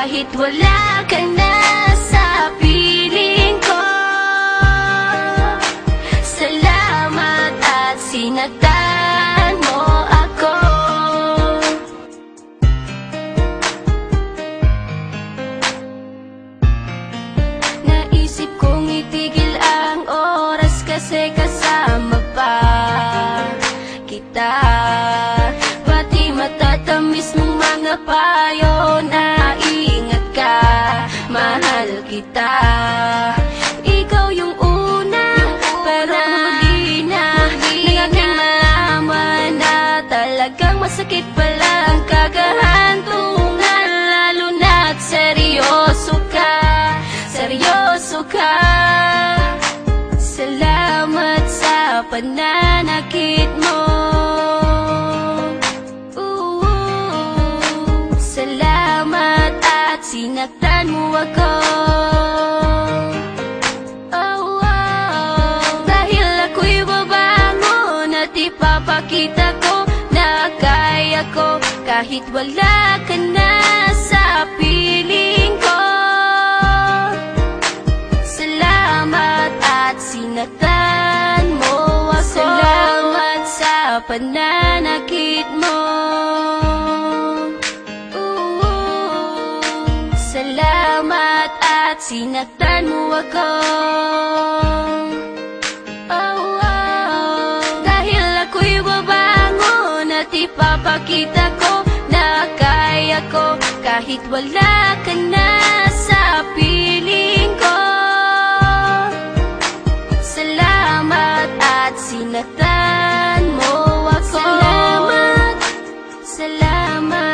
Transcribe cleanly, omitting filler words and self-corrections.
kahit wala ka na sa piling ko. Salamat at sinaktan mo ako. Naisip kong itigil ang oras kasi kasama pa kita. Pati matatamis mong mga payo na ingat ka, mahal kita. Ikaw yung una, pero huli na nang aking malaman na talagang masakit pala ang kagahantungan. Lalo na't seryoso ka, seryoso ka. Salamat sa pananakit mo. Salamat at sinaktan mo ako. Dahil ako'y babangon at ipapakita ko na kaya ko kahit wala ka na sa piling ko. Salamat at sinaktan mo ako. Salamat sa pananakit mo. Salamat at sinaktan mo ako. Dahil ako'y babangon at ipapakita ko na kaya ko kahit wala ka na sa piling ko. Salamat at sinaktan mo ako. Salamat, salamat.